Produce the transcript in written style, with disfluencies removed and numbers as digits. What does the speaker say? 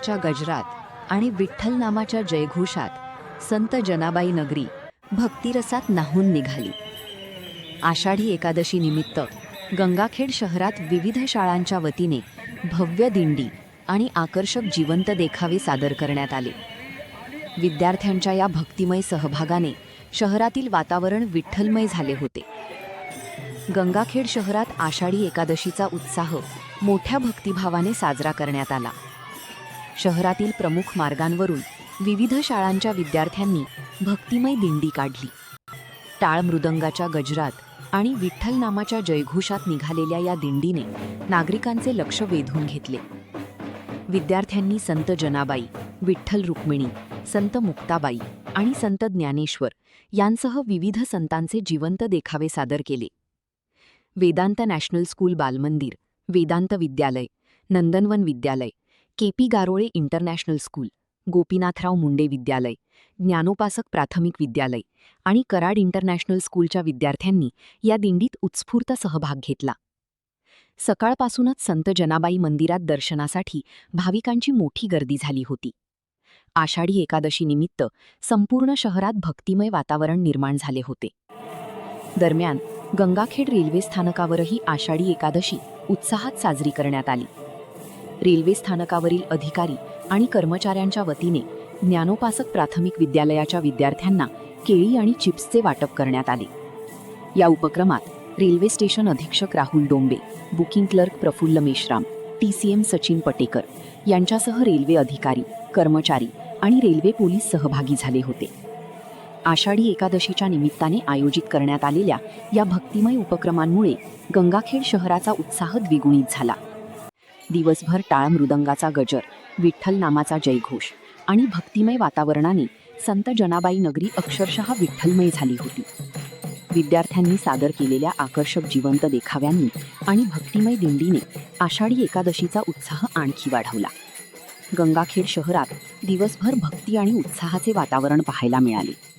मृदंगाच्या गजरात आणि विठ्ठल नामाच्या जयघोषात संत जनाबाई नगरी भक्तिरसात न्हाऊन निघाली. आषाढी एकादशी निमित्त गंगाखेड शहरात विविध शाळांच्या वतीने भव्य दिंडी आणि आकर्षक जिवंत देखावे सादर करण्यात आले. विद्यार्थ्यांच्या या भक्तिमय सहभागाने शहरातील वातावरण विठ्ठलमय झाले होते. गंगाखेड शहरात आषाढी एकादशीचा उत्साह मोठ्या भक्तिभावाने साजरा करण्यात आला. शहरातील प्रमुख मार्गांवरून विविध शाळांच्या विद्यार्थ्यांनी भक्तिमय दिंडी काढली. टाळ मृदंगाच्या गजरात आणि विठ्ठल नामाच्या जयघोषात निघालेल्या या दिंडीने नागरिकांचे लक्ष वेधून घेतले. विद्यार्थ्यांनी संत जनाबाई, विठ्ठल रुक्मिणी, संत मुक्ताबाई आणि संत ज्ञानेश्वर यांसह विविध संतांचे जिवंत देखावे सादर केले. Vedant national school Balmandir, Vedant Vidyalaya, Nandanvan Vidyalaya, K P. Garole international school, Gopinathrao Munde Vidyalaya, Dnyanopasak प्राथमिक विद्यालय आणि कराड इंटरनॅशनल स्कूलच्या विद्यार्थ्यांनी या दिंडीत उत्स्फूर्त सहभाग घेतला. सकाळपासूनच संत जनाबाई मंदिरात दर्शनासाठी भाविकांची मोठी गर्दी झाली होती. आषाढी एकादशीनिमित्त संपूर्ण शहरात भक्तिमय वातावरण निर्माण झाले होते. दरम्यान गंगाखेड रेल्वे स्थानकावरही आषाढी एकादशी उत्साहात साजरी करण्यात आली. रेल्वे स्थानकावरील अधिकारी आणि कर्मचाऱ्यांच्या वतीने ज्ञानोपासक प्राथमिक विद्यालयाच्या विद्यार्थ्यांना केळी आणि चिप्सचे वाटप करण्यात आले. या उपक्रमात रेल्वे स्टेशन अधीक्षक Rahul Dombe, booking clerk Praful Meshram, TCM Sachin Patekar यांच्यासह रेल्वे अधिकारी, कर्मचारी आणि रेल्वे पोलीस सहभागी झाले होते. आषाढी एकादशीच्या निमित्ताने आयोजित करण्यात आलेल्या या भक्तिमय उपक्रमांमुळे गंगाखेड शहराचा उत्साह द्विगुणित झाला. दिवसभर टाळ मृदंगाचा गजर, विठ्ठल नामाचा जयघोष आणि भक्तिमय वातावरणाने संत जनाबाई नगरी अक्षरशः विठ्ठलमय झाली होती. विद्यार्थ्यांनी सादर केलेल्या आकर्षक जिवंत देखाव्यांनी आणि भक्तिमय दिंडीने आषाढी एकादशीचा उत्साह आणखी वाढवला. गंगाखेड शहरात दिवसभर भक्ती आणि उत्साहाचे वातावरण पाहायला मिळाले.